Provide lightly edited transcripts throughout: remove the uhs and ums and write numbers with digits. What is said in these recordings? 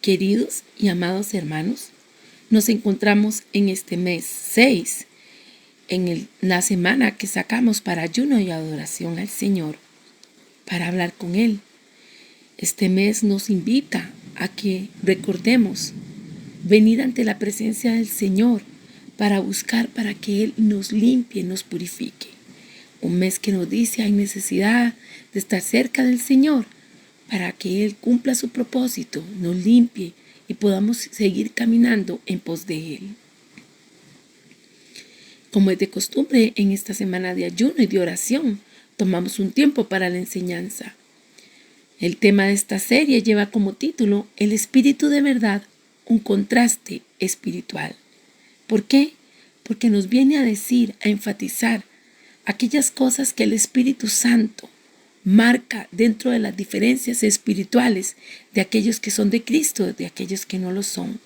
Queridos y amados hermanos, nos encontramos en este mes 6, en la semana que sacamos para ayuno y adoración al Señor, para hablar con Él. Este mes nos invita a que recordemos venir ante la presencia del Señor para buscar para que Él nos limpie, nos purifique. Un mes que nos dice hay necesidad de estar cerca del Señor para que Él cumpla su propósito, nos limpie y podamos seguir caminando en pos de Él. Como es de costumbre, en esta semana de ayuno y de oración, tomamos un tiempo para la enseñanza. El tema de esta serie lleva como título El Espíritu de Verdad, un contraste espiritual. ¿Por qué? Porque nos viene a decir, a enfatizar aquellas cosas que el Espíritu Santo marca dentro de las diferencias espirituales de aquellos que son de Cristo, de aquellos que no lo son.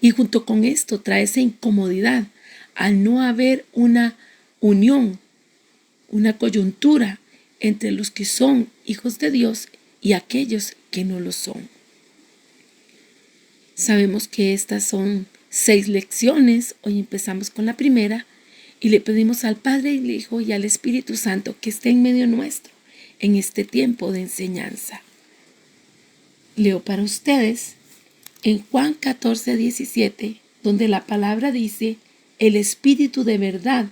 Y junto con esto trae esa incomodidad al no haber una unión, una coyuntura entre los que son hijos de Dios y aquellos que no lo son. Sabemos que estas son 6 lecciones. Hoy empezamos con la primera y le pedimos al Padre y al Hijo y al Espíritu Santo que esté en medio nuestro en este tiempo de enseñanza. Leo para ustedes en Juan 14:17, donde la palabra dice: el Espíritu de verdad,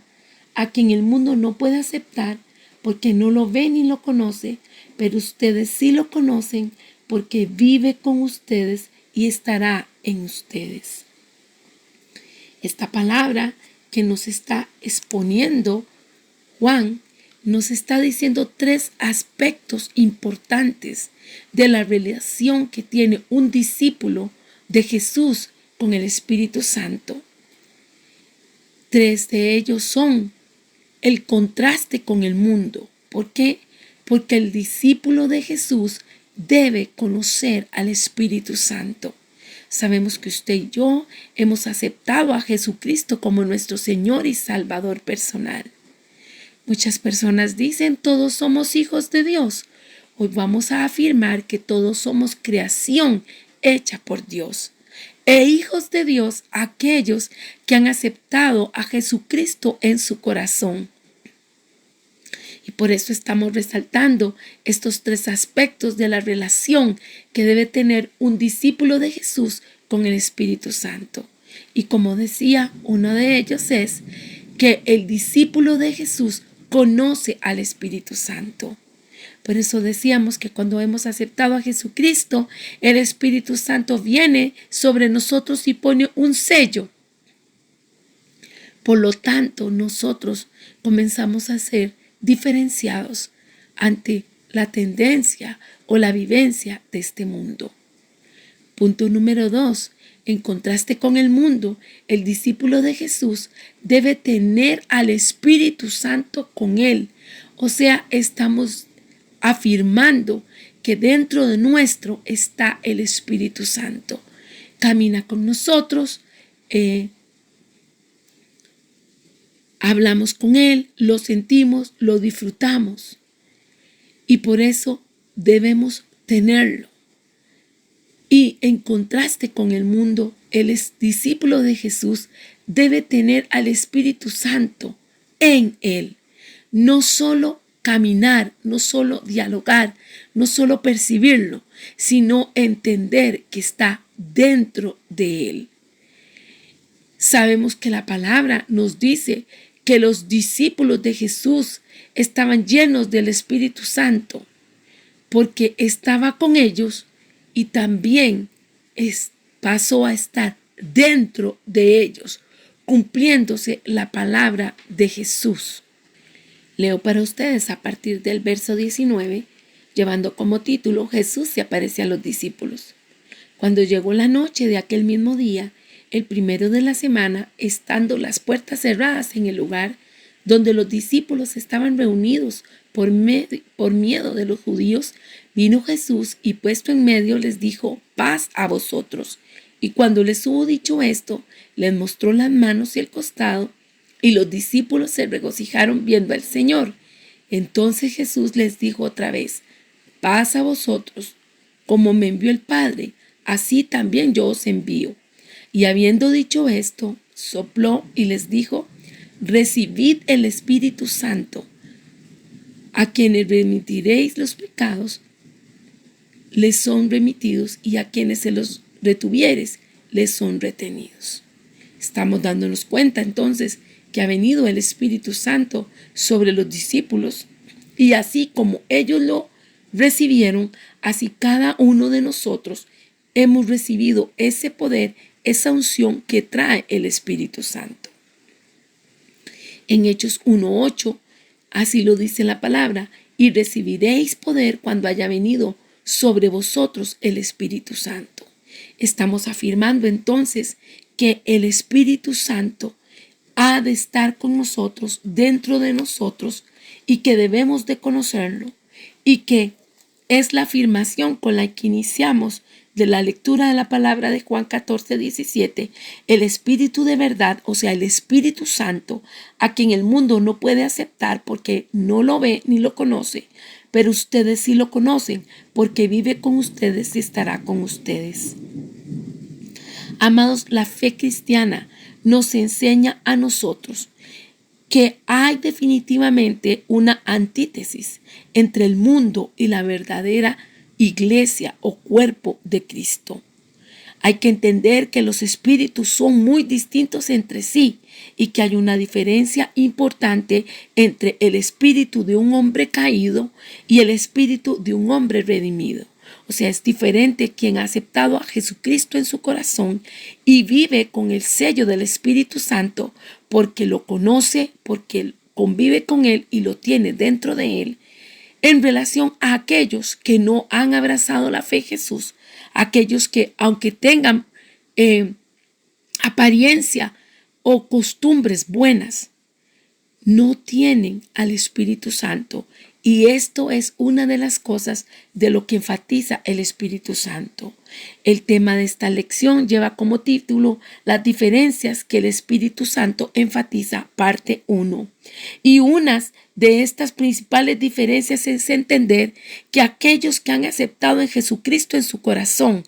a quien el mundo no puede aceptar porque no lo ve ni lo conoce, pero ustedes sí lo conocen porque vive con ustedes y estará en ustedes. Esta palabra que nos está exponiendo Juan nos está diciendo 3 aspectos importantes de la relación que tiene un discípulo de Jesús con el Espíritu Santo. 3 de ellos son el contraste con el mundo. ¿Por qué? Porque el discípulo de Jesús debe conocer al Espíritu Santo. Sabemos que usted y yo hemos aceptado a Jesucristo como nuestro Señor y Salvador personal. Muchas personas dicen todos somos hijos de Dios. Hoy vamos a afirmar que todos somos creación hecha por Dios. E hijos de Dios aquellos que han aceptado a Jesucristo en su corazón. Y por eso estamos resaltando estos 3 aspectos de la relación que debe tener un discípulo de Jesús con el Espíritu Santo. Y como decía, uno de ellos es que el discípulo de Jesús conoce al Espíritu Santo. Por eso decíamos que cuando hemos aceptado a Jesucristo, el Espíritu Santo viene sobre nosotros y pone un sello. Por lo tanto, nosotros comenzamos a ser diferenciados ante la tendencia o la vivencia de este mundo. Punto número 2. En contraste con el mundo, el discípulo de Jesús debe tener al Espíritu Santo con él. O sea, estamos afirmando que dentro de nuestro está el Espíritu Santo. Camina con nosotros, hablamos con Él, lo sentimos, lo disfrutamos. Y por eso debemos tenerlo. Y en contraste con el mundo, el discípulo de Jesús debe tener al Espíritu Santo en él. No solo caminar, no solo dialogar, no solo percibirlo, sino entender que está dentro de él. Sabemos que la palabra nos dice que los discípulos de Jesús estaban llenos del Espíritu Santo porque estaba con ellos y también pasó a estar dentro de ellos, cumpliéndose la palabra de Jesús. Leo para ustedes a partir del verso 19, llevando como título Jesús se aparece a los discípulos. Cuando llegó la noche de aquel mismo día, el primero de la semana, estando las puertas cerradas en el lugar donde los discípulos estaban reunidos por miedo de los judíos, vino Jesús y puesto en medio les dijo: paz a vosotros. Y cuando les hubo dicho esto, les mostró las manos y el costado, y los discípulos se regocijaron viendo al Señor. Entonces Jesús les dijo otra vez: paz a vosotros. Como me envió el Padre, así también yo os envío. Y habiendo dicho esto, sopló y les dijo: recibid el Espíritu Santo. A quienes remitiréis los pecados, les son remitidos, y a quienes se los retuvieres, les son retenidos. Estamos dándonos cuenta entonces que ha venido el Espíritu Santo sobre los discípulos, y así como ellos lo recibieron, así cada uno de nosotros hemos recibido ese poder, esa unción que trae el Espíritu Santo. En Hechos 1:8, así lo dice la palabra: y recibiréis poder cuando haya venido sobre vosotros el Espíritu Santo. Estamos afirmando entonces que el Espíritu Santo ha de estar con nosotros, dentro de nosotros, y que debemos de conocerlo, y que es la afirmación con la que iniciamos de la lectura de la palabra de Juan 14:17, el Espíritu de verdad, o sea, el Espíritu Santo, a quien el mundo no puede aceptar porque no lo ve ni lo conoce, pero ustedes sí lo conocen porque vive con ustedes y estará con ustedes. Amados, la fe cristiana nos enseña a nosotros que hay definitivamente una antítesis entre el mundo y la verdadera iglesia o cuerpo de Cristo. Hay que entender que los espíritus son muy distintos entre sí y que hay una diferencia importante entre el espíritu de un hombre caído y el espíritu de un hombre redimido. O sea, es diferente quien ha aceptado a Jesucristo en su corazón y vive con el sello del Espíritu Santo porque lo conoce, porque convive con él y lo tiene dentro de él, en relación a aquellos que no han abrazado la fe en Jesús, aquellos que, aunque tengan apariencia o costumbres buenas, no tienen al Espíritu Santo. Y esto es una de las cosas de lo que enfatiza el Espíritu Santo. El tema de esta lección lleva como título las diferencias que el Espíritu Santo enfatiza, parte 1. Y unas de estas principales diferencias es entender que aquellos que han aceptado en Jesucristo en su corazón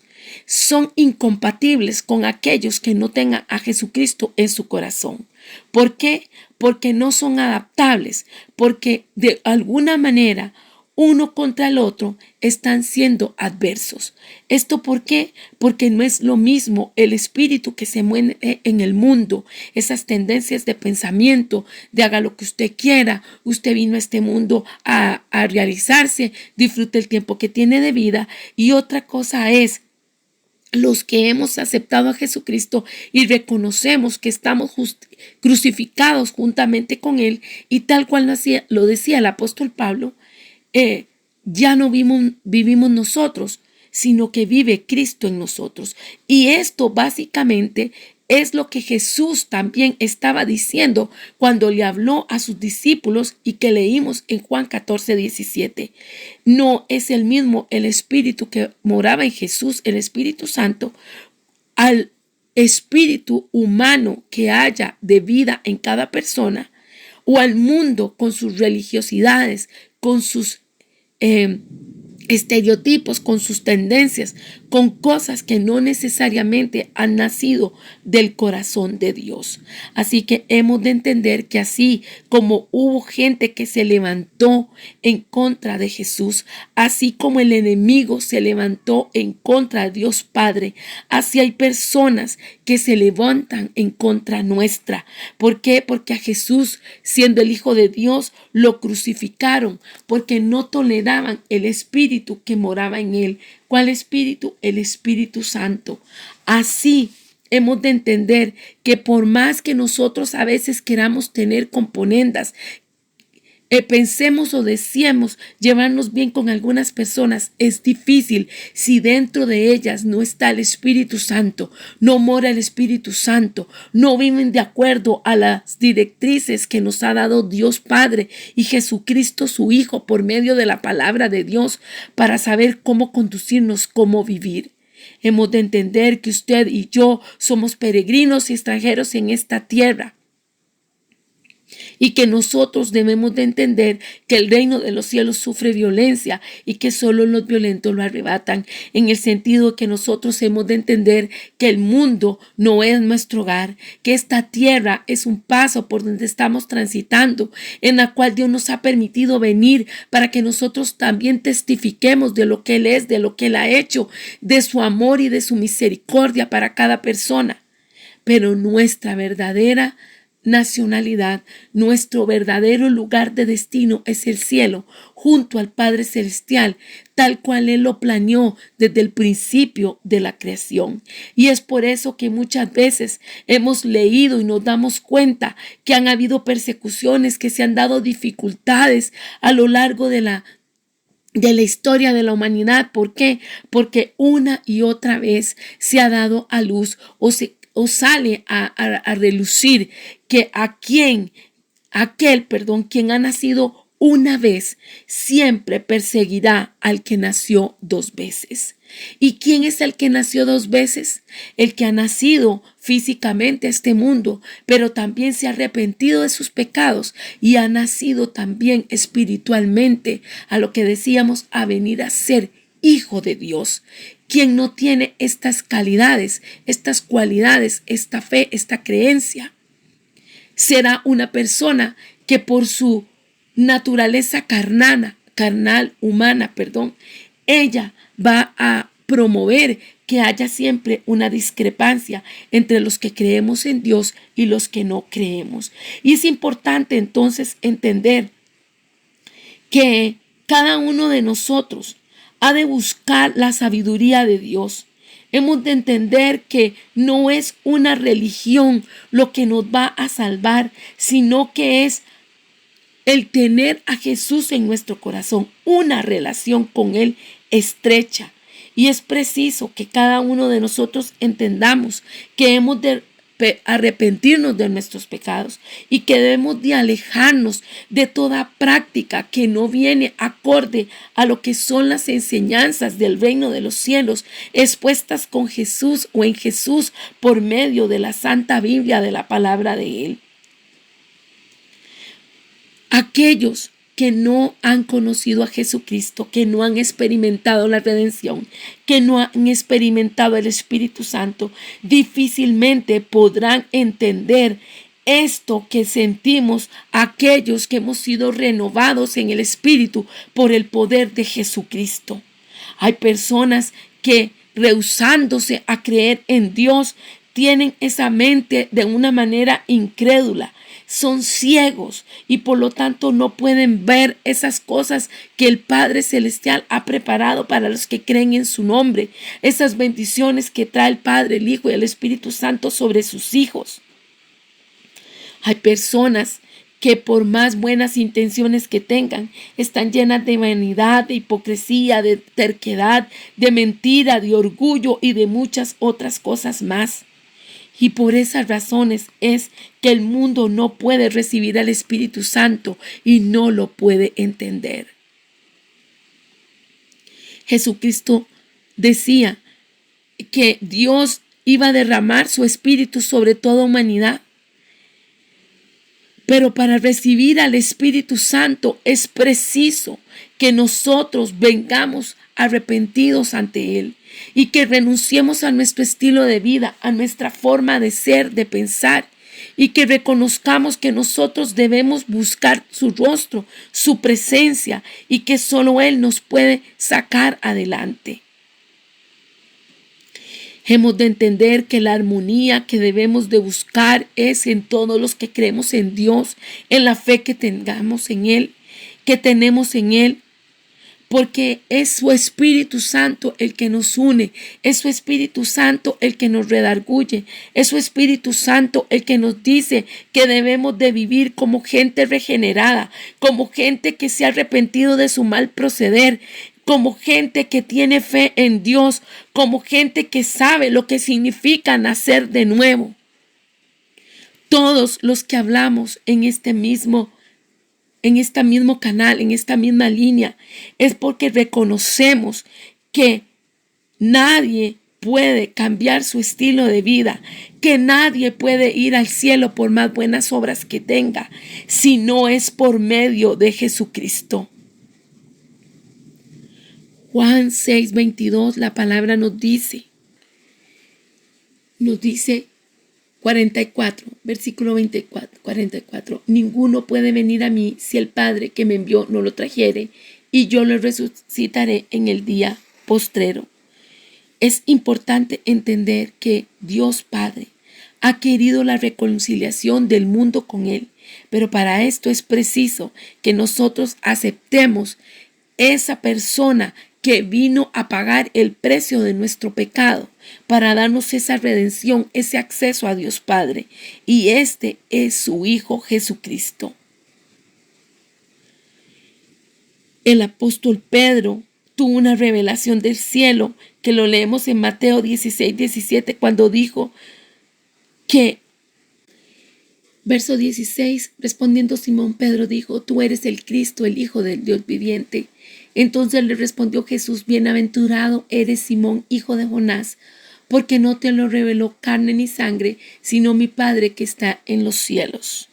son incompatibles con aquellos que no tengan a Jesucristo en su corazón. ¿Por qué? Porque no son adaptables, porque de alguna manera uno contra el otro están siendo adversos. ¿Esto por qué? Porque no es lo mismo el espíritu que se mueve en el mundo, esas tendencias de pensamiento, de haga lo que usted quiera, usted vino a este mundo a realizarse, disfrute el tiempo que tiene de vida, y otra cosa es los que hemos aceptado a Jesucristo y reconocemos que estamos crucificados juntamente con Él, y tal cual lo decía el apóstol Pablo, ya no vivimos nosotros, sino que vive Cristo en nosotros. Y esto básicamente es lo que Jesús también estaba diciendo cuando le habló a sus discípulos y que leímos en Juan 14:17. No es el mismo el Espíritu que moraba en Jesús, el Espíritu Santo, al espíritu humano que haya de vida en cada persona, o al mundo con sus religiosidades, con sus estereotipos, con sus tendencias, con cosas que no necesariamente han nacido del corazón de Dios. Así que hemos de entender que así como hubo gente que se levantó en contra de Jesús, así como el enemigo se levantó en contra de Dios Padre, así hay personas que se levantan en contra nuestra. ¿Por qué? Porque a Jesús, siendo el Hijo de Dios, lo crucificaron porque no toleraban el espíritu que moraba en él. ¿Cuál espíritu? El Espíritu Santo. Así hemos de entender que por más que nosotros a veces queramos tener componendas, pensemos o deseemos llevarnos bien con algunas personas, es difícil si dentro de ellas no está el Espíritu Santo, no mora el Espíritu Santo, no viven de acuerdo a las directrices que nos ha dado Dios Padre y Jesucristo su Hijo por medio de la palabra de Dios para saber cómo conducirnos, cómo vivir. Hemos de entender que usted y yo somos peregrinos y extranjeros en esta tierra, y que nosotros debemos de entender que el reino de los cielos sufre violencia y que solo los violentos lo arrebatan, en el sentido de que nosotros hemos de entender que el mundo no es nuestro hogar, que esta tierra es un paso por donde estamos transitando, en la cual Dios nos ha permitido venir para que nosotros también testifiquemos de lo que Él es, de lo que Él ha hecho, de su amor y de su misericordia para cada persona. Pero nuestra verdadera nacionalidad, nuestro verdadero lugar de destino es el cielo, junto al Padre Celestial, tal cual Él lo planeó desde el principio de la creación. Y es por eso que muchas veces hemos leído y nos damos cuenta que han habido persecuciones, que se han dado dificultades a lo largo de la historia de la humanidad. ¿Por qué? Porque una y otra vez se ha dado a luz o sale a relucir que quien ha nacido una vez siempre perseguirá al que nació dos veces. ¿Y quién es el que nació dos veces? El que ha nacido físicamente a este mundo, pero también se ha arrepentido de sus pecados y ha nacido también espiritualmente, a lo que decíamos, a venir a ser hijo de Dios. Quien no tiene estas calidades, estas cualidades, esta fe, esta creencia, será una persona que por su naturaleza humana, ella va a promover que haya siempre una discrepancia entre los que creemos en Dios y los que no creemos. Y es importante entonces entender que cada uno de nosotros ha de buscar la sabiduría de Dios. Hemos de entender que no es una religión lo que nos va a salvar, sino que es el tener a Jesús en nuestro corazón, una relación con Él estrecha. Y es preciso que cada uno de nosotros entendamos que hemos de arrepentirnos de nuestros pecados y que debemos de alejarnos de toda práctica que no viene acorde a lo que son las enseñanzas del reino de los cielos expuestas con Jesús o en Jesús por medio de la Santa Biblia, de la palabra de Él. Aquellos que no han conocido a Jesucristo, que no han experimentado la redención, que no han experimentado el Espíritu Santo, difícilmente podrán entender esto que sentimos aquellos que hemos sido renovados en el Espíritu por el poder de Jesucristo. Hay personas que, rehusándose a creer en Dios, tienen esa mente de una manera incrédula. Son ciegos y por lo tanto no pueden ver esas cosas que el Padre Celestial ha preparado para los que creen en su nombre, esas bendiciones que trae el Padre, el Hijo y el Espíritu Santo sobre sus hijos. Hay personas que por más buenas intenciones que tengan, están llenas de vanidad, de hipocresía, de terquedad, de mentira, de orgullo y de muchas otras cosas más. Y por esas razones es que el mundo no puede recibir al Espíritu Santo y no lo puede entender. Jesucristo decía que Dios iba a derramar su Espíritu sobre toda humanidad. Pero para recibir al Espíritu Santo es preciso que nosotros vengamos arrepentidos ante Él y que renunciemos a nuestro estilo de vida, a nuestra forma de ser, de pensar, y que reconozcamos que nosotros debemos buscar su rostro, su presencia, y que solo Él nos puede sacar adelante. Hemos de entender que la armonía que debemos de buscar es en todos los que creemos en Dios, en la fe que tengamos en Él, que tenemos en Él, porque es su Espíritu Santo el que nos une, es su Espíritu Santo el que nos redarguye, es su Espíritu Santo el que nos dice que debemos de vivir como gente regenerada, como gente que se ha arrepentido de su mal proceder, como gente que tiene fe en Dios, como gente que sabe lo que significa nacer de nuevo. Todos los que hablamos en este mismo canal, en esta misma línea, es porque reconocemos que nadie puede cambiar su estilo de vida, que nadie puede ir al cielo por más buenas obras que tenga, si no es por medio de Jesucristo. Juan 6:22, la palabra nos dice 44, versículo 44, ninguno puede venir a mí si el Padre que me envió no lo trajere, y yo lo resucitaré en el día postrero. Es importante entender que Dios Padre ha querido la reconciliación del mundo con Él, pero para esto es preciso que nosotros aceptemos esa persona que vino a pagar el precio de nuestro pecado para darnos esa redención, ese acceso a Dios Padre. Y este es su Hijo Jesucristo. El apóstol Pedro tuvo una revelación del cielo que lo leemos en Mateo 16:17 cuando dijo que, verso 16, respondiendo Simón Pedro dijo: tú eres el Cristo, el Hijo del Dios viviente. Entonces le respondió Jesús: bienaventurado eres Simón, hijo de Jonás, porque no te lo reveló carne ni sangre, sino mi Padre que está en los cielos.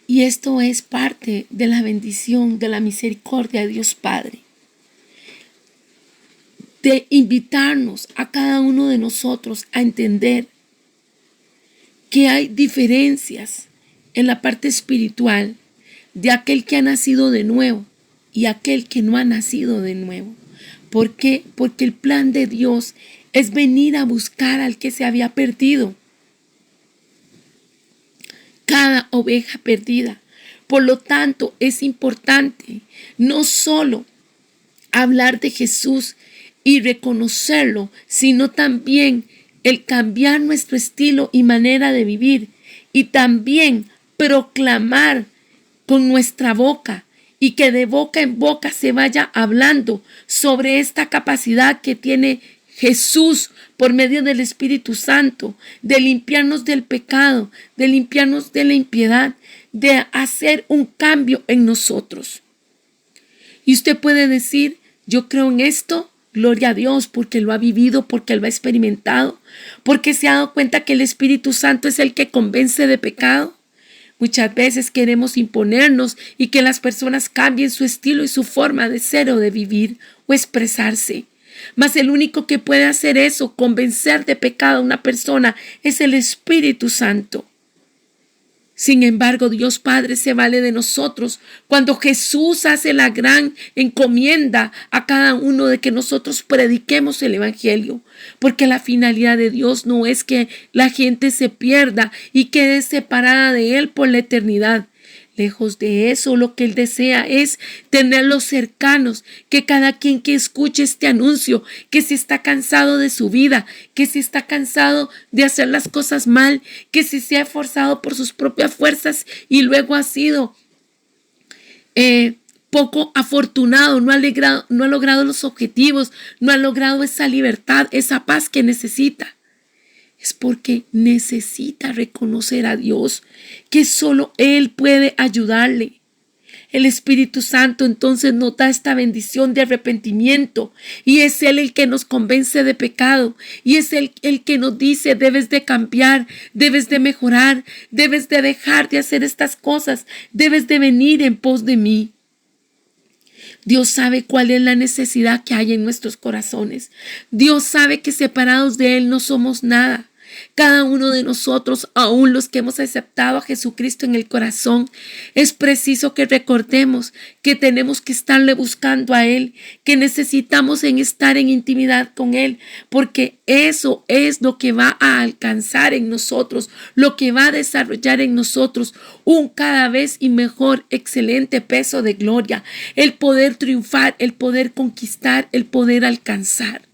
Y esto es parte de la bendición, de la misericordia de Dios Padre, de invitarnos a cada uno de nosotros a entender que hay diferencias en la parte espiritual de aquel que ha nacido de nuevo y aquel que no ha nacido de nuevo. ¿Por qué? Porque el plan de Dios es venir a buscar al que se había perdido. Cada oveja perdida. Por lo tanto, es importante no solo hablar de Jesús y reconocerlo, sino también el cambiar nuestro estilo y manera de vivir, y también proclamar con nuestra boca, y que de boca en boca se vaya hablando sobre esta capacidad que tiene Jesús por medio del Espíritu Santo, de limpiarnos del pecado, de limpiarnos de la impiedad, de hacer un cambio en nosotros. Y usted puede decir: yo creo en esto. Gloria a Dios, porque lo ha vivido, porque lo ha experimentado, porque se ha dado cuenta que el Espíritu Santo es el que convence de pecado. Muchas veces queremos imponernos y que las personas cambien su estilo y su forma de ser o de vivir o expresarse. Mas el único que puede hacer eso, convencer de pecado a una persona, es el Espíritu Santo. Sin embargo, Dios Padre se vale de nosotros cuando Jesús hace la gran encomienda a cada uno de que nosotros prediquemos el Evangelio, porque la finalidad de Dios no es que la gente se pierda y quede separada de Él por la eternidad. Lejos de eso, lo que Él desea es tenerlos cercanos, que cada quien que escuche este anuncio, que si está cansado de su vida, que si está cansado de hacer las cosas mal, que si se ha esforzado por sus propias fuerzas y luego ha sido poco afortunado, no ha logrado los objetivos, no ha logrado esa libertad, esa paz que necesita. Es porque necesita reconocer a Dios, que solo Él puede ayudarle. El Espíritu Santo entonces nos da esta bendición de arrepentimiento, y es Él el que nos convence de pecado, y es Él el que nos dice: debes de cambiar, debes de mejorar, debes de dejar de hacer estas cosas, debes de venir en pos de mí. Dios sabe cuál es la necesidad que hay en nuestros corazones. Dios sabe que separados de Él no somos nada. Cada uno de nosotros, aún los que hemos aceptado a Jesucristo en el corazón, es preciso que recordemos que tenemos que estarle buscando a Él, que necesitamos estar en intimidad con Él, porque eso es lo que va a alcanzar en nosotros, lo que va a desarrollar en nosotros un cada vez y mejor, excelente peso de gloria, el poder triunfar, el poder conquistar, el poder alcanzar.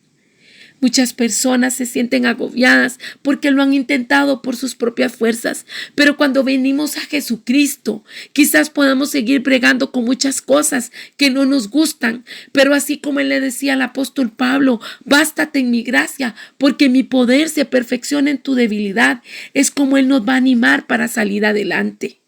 Muchas personas se sienten agobiadas porque lo han intentado por sus propias fuerzas, pero cuando venimos a Jesucristo, quizás podamos seguir bregando con muchas cosas que no nos gustan, pero así como Él le decía al apóstol Pablo: bástate en mi gracia, porque mi poder se perfecciona en tu debilidad. Es como Él nos va a animar para salir adelante.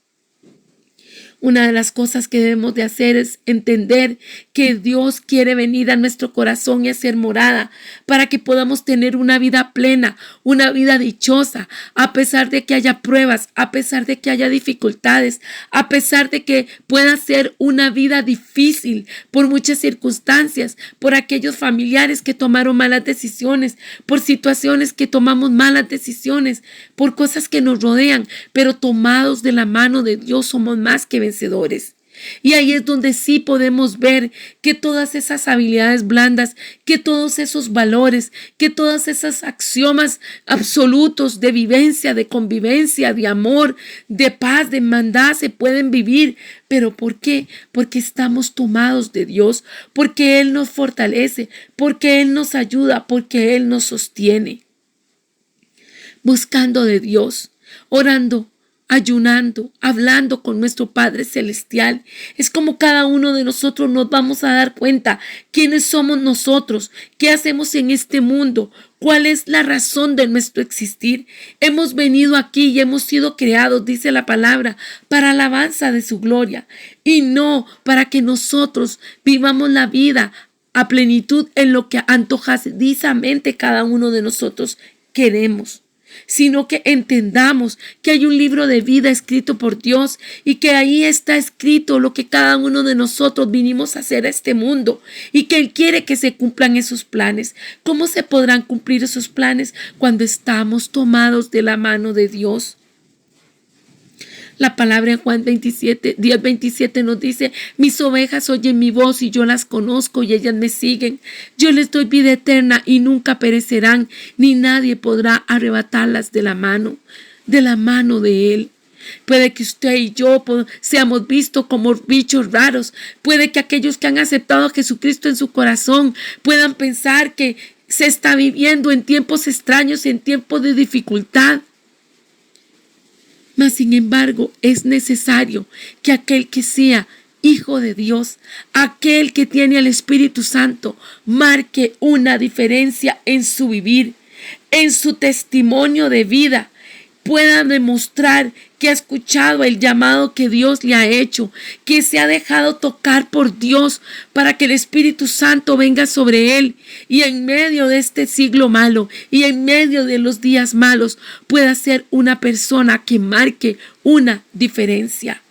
Una de las cosas que debemos de hacer es entender que Dios quiere venir a nuestro corazón y hacer morada para que podamos tener una vida plena, una vida dichosa, a pesar de que haya pruebas, a pesar de que haya dificultades, a pesar de que pueda ser una vida difícil por muchas circunstancias, por aquellos familiares que tomaron malas decisiones, por situaciones que tomamos malas decisiones, por cosas que nos rodean, pero tomados de la mano de Dios somos más que vencedores. Y ahí es donde sí podemos ver que todas esas habilidades blandas, que todos esos valores, que todas esas axiomas absolutos de vivencia, de convivencia, de amor, de paz, de hermandad se pueden vivir. ¿Pero por qué? Porque estamos tomados de Dios, porque Él nos fortalece, porque Él nos ayuda, porque Él nos sostiene. Buscando de Dios, orando, ayunando, hablando con nuestro Padre Celestial. Es como cada uno de nosotros nos vamos a dar cuenta quiénes somos nosotros, qué hacemos en este mundo, cuál es la razón de nuestro existir. Hemos venido aquí y hemos sido creados, dice la palabra, para alabanza de su gloria y no para que nosotros vivamos la vida a plenitud en lo que antojadizamente cada uno de nosotros queremos, sino que entendamos que hay un libro de vida escrito por Dios y que ahí está escrito lo que cada uno de nosotros vinimos a hacer a este mundo y que Él quiere que se cumplan esos planes. ¿Cómo se podrán cumplir esos planes? Cuando estamos tomados de la mano de Dios. La palabra en Juan 10:27 nos dice: mis ovejas oyen mi voz y yo las conozco y ellas me siguen. Yo les doy vida eterna y nunca perecerán, ni nadie podrá arrebatarlas de la mano de Él. Puede que usted y yo seamos vistos como bichos raros. Puede que aquellos que han aceptado a Jesucristo en su corazón puedan pensar que se está viviendo en tiempos extraños, en tiempos de dificultad. Mas, sin embargo, es necesario que aquel que sea hijo de Dios, aquel que tiene al Espíritu Santo, marque una diferencia en su vivir, en su testimonio de vida, pueda demostrar que ha escuchado el llamado que Dios le ha hecho, que se ha dejado tocar por Dios para que el Espíritu Santo venga sobre él y en medio de este siglo malo y en medio de los días malos pueda ser una persona que marque una diferencia.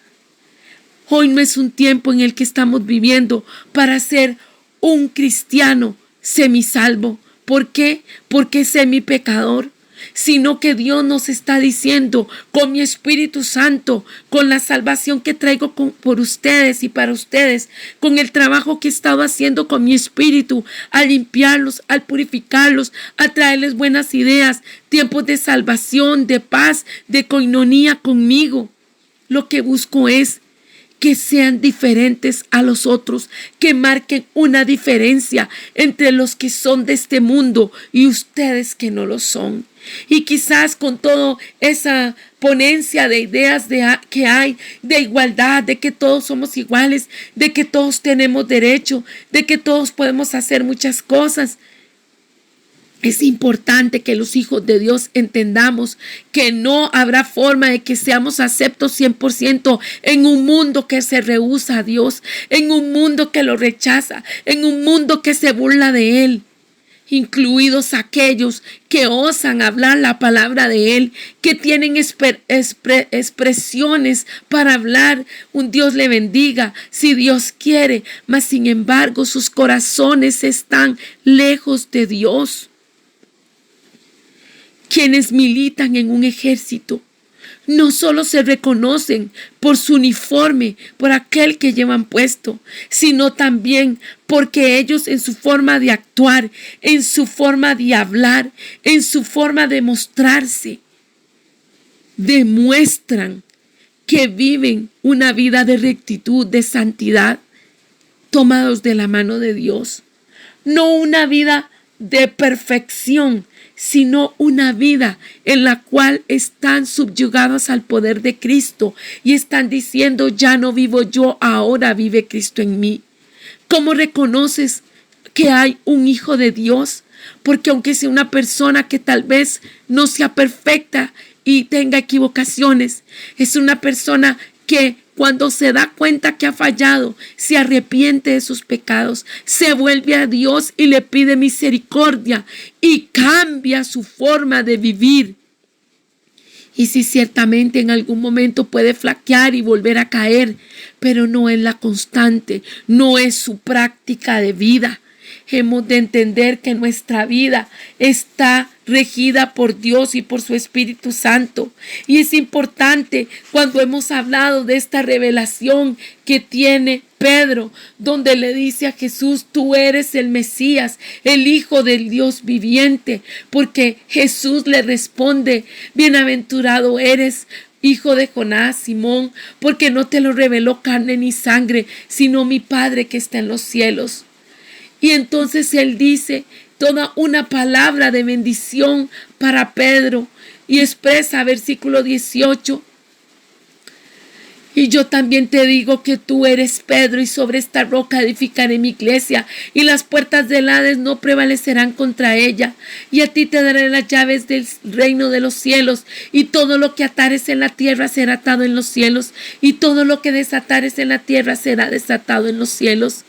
Hoy no es un tiempo en el que estamos viviendo para ser un cristiano semisalvo. ¿Por qué? Porque semipecador. Sino que Dios nos está diciendo: con mi Espíritu Santo, con la salvación que traigo por ustedes y para ustedes, con el trabajo que he estado haciendo con mi Espíritu, al limpiarlos, al purificarlos, a traerles buenas ideas, tiempos de salvación, de paz, de coinonía conmigo. Lo que busco es que sean diferentes a los otros, que marquen una diferencia entre los que son de este mundo y ustedes que no lo son. Y quizás con toda esa ponencia de ideas que hay de igualdad, de que todos somos iguales, de que todos tenemos derecho, de que todos podemos hacer muchas cosas, es importante que los hijos de Dios entendamos que no habrá forma de que seamos aceptos 100% en un mundo que se rehúsa a Dios, en un mundo que lo rechaza, en un mundo que se burla de Él. Incluidos aquellos que osan hablar la palabra de Él, que tienen expresiones para hablar. Un Dios le bendiga si Dios quiere, mas sin embargo sus corazones están lejos de Dios. Quienes militan en un ejército no solo se reconocen por su uniforme, por aquel que llevan puesto, sino también porque ellos en su forma de actuar, en su forma de hablar, en su forma de mostrarse, demuestran que viven una vida de rectitud, de santidad, tomados de la mano de Dios. No una vida de perfección, sino una vida en la cual están subyugados al poder de Cristo y están diciendo: ya no vivo yo, ahora vive Cristo en mí. ¿Cómo reconoces que hay un hijo de Dios? Porque aunque sea una persona que tal vez no sea perfecta y tenga equivocaciones, es una persona que cuando se da cuenta que ha fallado, se arrepiente de sus pecados, se vuelve a Dios y le pide misericordia y cambia su forma de vivir. Y sí, ciertamente en algún momento puede flaquear y volver a caer, pero no es la constante, no es su práctica de vida. Hemos de entender que nuestra vida está regida por Dios y por su Espíritu Santo. Y es importante cuando hemos hablado de esta revelación que tiene Pedro, donde le dice a Jesús: tú eres el Mesías, el Hijo del Dios viviente, porque Jesús le responde: bienaventurado eres, hijo de Jonás, Simón, porque no te lo reveló carne ni sangre, sino mi Padre que está en los cielos. Y entonces él dice toda una palabra de bendición para Pedro y expresa, versículo 18: y yo también te digo que tú eres Pedro, y sobre esta roca edificaré mi iglesia, y las puertas del Hades no prevalecerán contra ella. Y a ti te daré las llaves del reino de los cielos, y todo lo que atares en la tierra será atado en los cielos, y todo lo que desatares en la tierra será desatado en los cielos.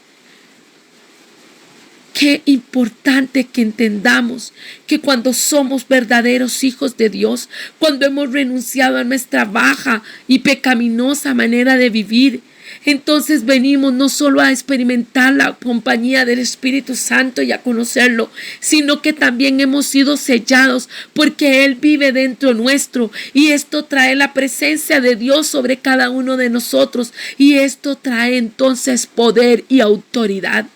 Qué importante que entendamos que cuando somos verdaderos hijos de Dios, cuando hemos renunciado a nuestra baja y pecaminosa manera de vivir, entonces venimos no solo a experimentar la compañía del Espíritu Santo y a conocerlo, sino que también hemos sido sellados porque Él vive dentro nuestro, y esto trae la presencia de Dios sobre cada uno de nosotros, y esto trae entonces poder y autoridad.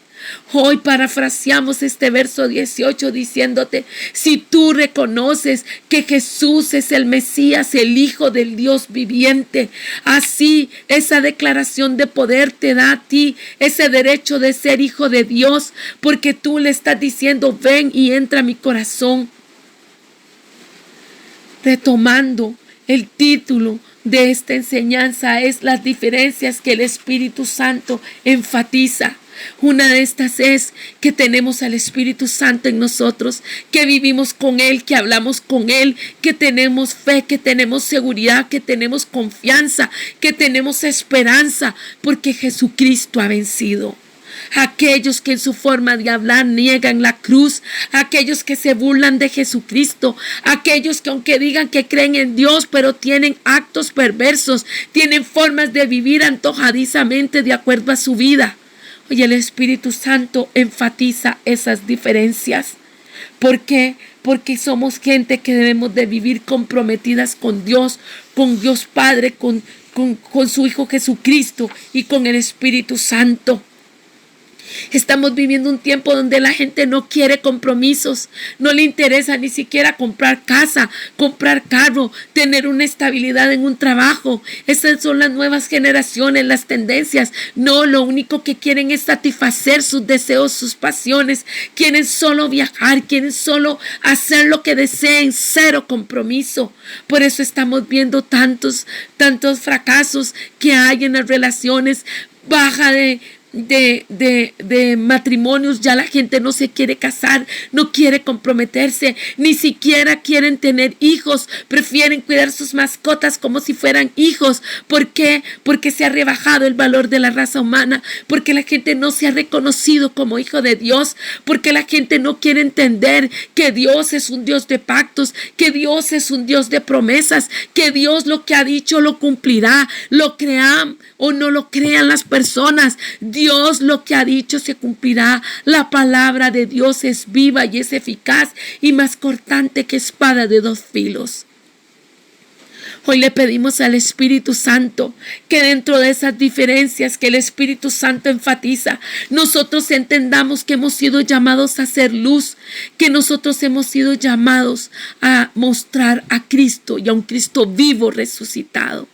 Hoy parafraseamos este verso 18 diciéndote: si tú reconoces que Jesús es el Mesías, el Hijo del Dios viviente, así esa declaración de poder te da a ti ese derecho de ser hijo de Dios, porque tú le estás diciendo: ven y entra a mi corazón. Retomando el título de esta enseñanza, es las diferencias que el Espíritu Santo enfatiza. Una de estas es que tenemos al Espíritu Santo en nosotros, que vivimos con Él, que hablamos con Él, que tenemos fe, que tenemos seguridad, que tenemos confianza, que tenemos esperanza, porque Jesucristo ha vencido. Aquellos que en su forma de hablar niegan la cruz, aquellos que se burlan de Jesucristo, aquellos que aunque digan que creen en Dios, pero tienen actos perversos, tienen formas de vivir antojadizamente de acuerdo a su vida. Hoy el Espíritu Santo enfatiza esas diferencias. ¿Por qué? Porque somos gente que debemos de vivir comprometidas con Dios Padre, con su Hijo Jesucristo y con el Espíritu Santo. Estamos viviendo un tiempo donde la gente no quiere compromisos, no le interesa ni siquiera comprar casa, comprar carro, tener una estabilidad en un trabajo. Esas son las nuevas generaciones, las tendencias. No, lo único que quieren es satisfacer sus deseos, sus pasiones. Quieren solo viajar, quieren solo hacer lo que deseen, cero compromiso. Por eso estamos viendo tantos fracasos que hay en las relaciones, baja de matrimonios. Ya la gente no se quiere casar, no quiere comprometerse, ni siquiera quieren tener hijos, prefieren cuidar sus mascotas como si fueran hijos. ¿Por qué? Porque se ha rebajado el valor de la raza humana, porque la gente no se ha reconocido como hijo de Dios, porque la gente no quiere entender que Dios es un Dios de pactos, que Dios es un Dios de promesas, que Dios lo que ha dicho lo cumplirá, lo crean o no lo crean las personas. Dios lo que ha dicho se cumplirá. La palabra de Dios es viva y es eficaz y más cortante que espada de dos filos. Hoy le pedimos al Espíritu Santo que dentro de esas diferencias que el Espíritu Santo enfatiza, nosotros entendamos que hemos sido llamados a ser luz, que nosotros hemos sido llamados a mostrar a Cristo y a un Cristo vivo resucitado.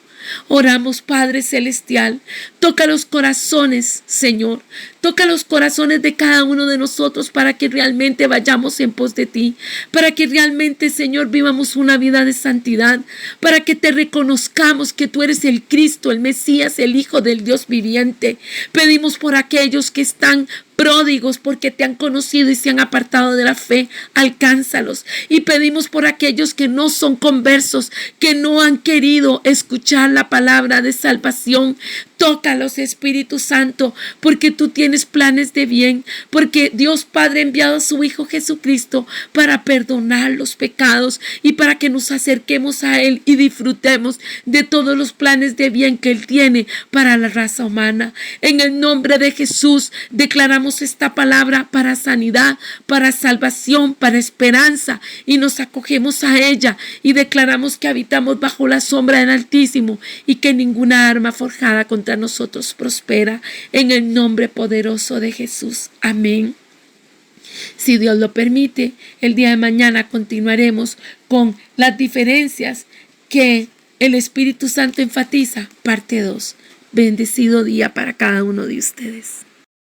Oramos, Padre Celestial, toca los corazones, Señor, toca los corazones de cada uno de nosotros para que realmente vayamos en pos de ti, para que realmente, Señor, vivamos una vida de santidad, para que te reconozcamos que tú eres el Cristo, el Mesías, el Hijo del Dios viviente. Pedimos por aquellos que están pródigos porque te han conocido y se han apartado de la fe, alcánzalos. Y pedimos por aquellos que no son conversos, que no han querido escuchar la palabra de salvación. Tócalos, Espíritu Santo, porque tú tienes planes de bien, porque Dios Padre ha enviado a su Hijo Jesucristo para perdonar los pecados y para que nos acerquemos a Él y disfrutemos de todos los planes de bien que Él tiene para la raza humana. En el nombre de Jesús declaramos esta palabra para sanidad, para salvación, para esperanza, y nos acogemos a ella y declaramos que habitamos bajo la sombra del Altísimo y que ninguna arma forjada contra nosotros prospera, en el nombre poderoso de Jesús. Amén. Si Dios lo permite, el día de mañana continuaremos con las diferencias que el Espíritu Santo enfatiza, parte 2. Bendecido día para cada uno de ustedes.